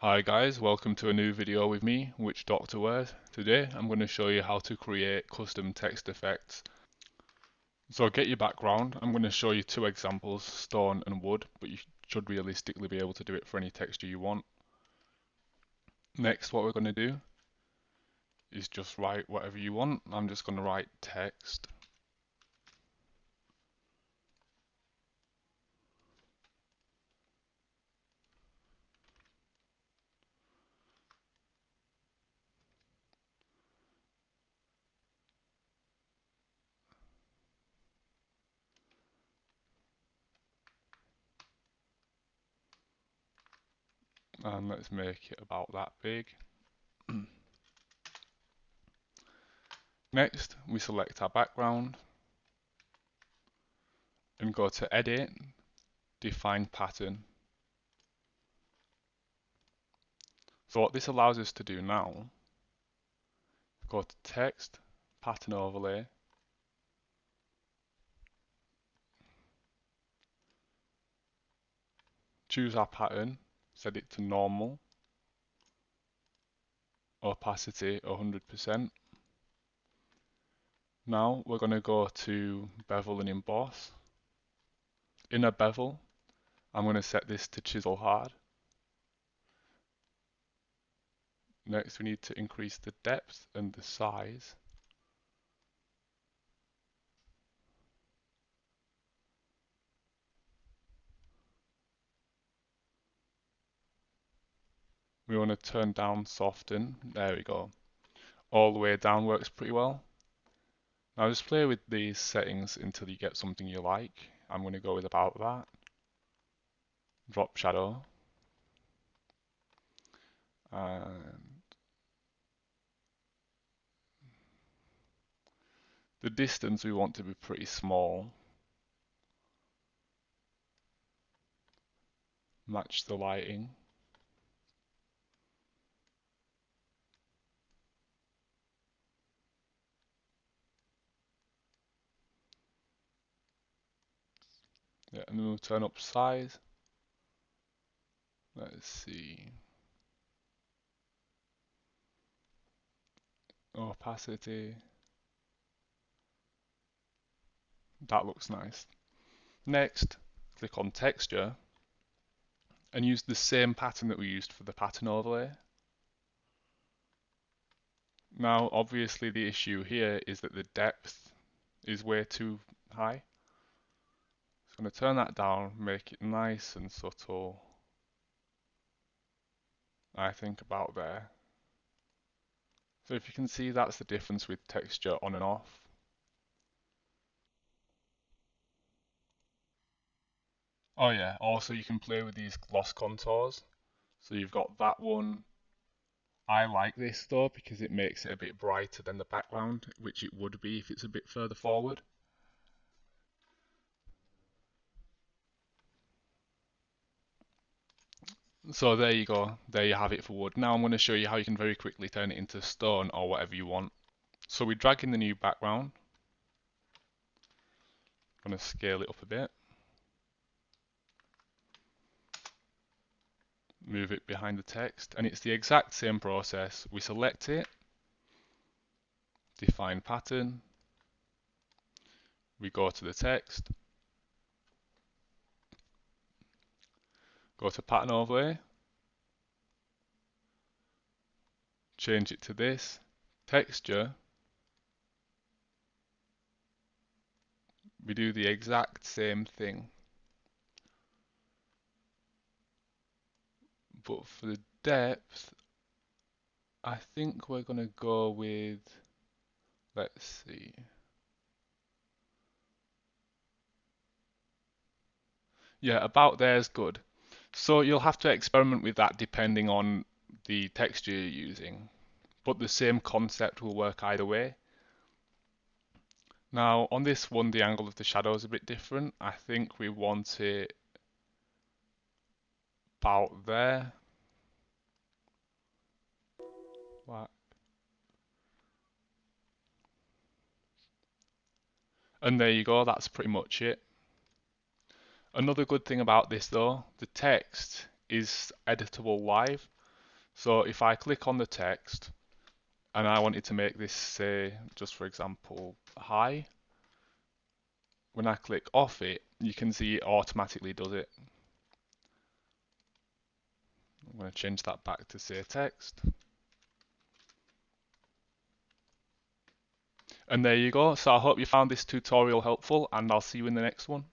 Hi guys, welcome to a new video with me, Which Doctor Wears. Today I'm going to show you how to create custom text effects. So get your background, I'm going to show you two examples, stone and wood, but you should realistically be able to do it for any texture you want. Next, what we're going to do is just write whatever you want. I'm just going to write text. And let's make it about that big. Next, we select our background and go to Edit, Define Pattern. So what this allows us to do now, go to Text, Pattern Overlay, choose our pattern, set it to normal, opacity 100%. Now we're going to go to Bevel and Emboss. In a bevel, I'm going to set this to chisel hard. Next we need to increase the depth and the size. We want to turn down soften, there we go. All the way down works pretty well. Now just play with these settings until you get something you like. I'm going to go with about that. Drop shadow. And the distance we want to be pretty small. Match the lighting. Yeah, and then we'll turn up size. Let's see. Opacity. That looks nice. Next, click on texture and use the same pattern that we used for the pattern overlay. Now, obviously the issue here is that the depth is way too high. So I'm going to turn that down, make it nice and subtle. I think about there. So if you can see, that's the difference with texture on and off. Oh yeah, also you can play with these gloss contours. So you've got that one. I like this though because it makes it a bit brighter than the background, which it would be if it's a bit further forward. So there you go, there you have it for wood. Now I'm going to show you how you can very quickly turn it into stone or whatever you want. So we drag in the new background. I'm going to scale it up a bit. Move it behind the text, and it's the exact same process. We select it, define pattern, we go to the text, go to pattern overlay, change it to this, texture, we do the exact same thing. But for the depth, I think we're going to go with, let's see. Yeah, about there is good. So you'll have to experiment with that depending on the texture you're using. But the same concept will work either way. Now on this one, the angle of the shadow is a bit different. I think we want it about there. Like, and there you go, that's pretty much it. Another good thing about this though, the text is editable live. So if I click on the text and I wanted to make this say, just for example, hi, when I click off it, you can see it automatically does it. I'm going to change that back to say text. And there you go. So I hope you found this tutorial helpful, and I'll see you in the next one.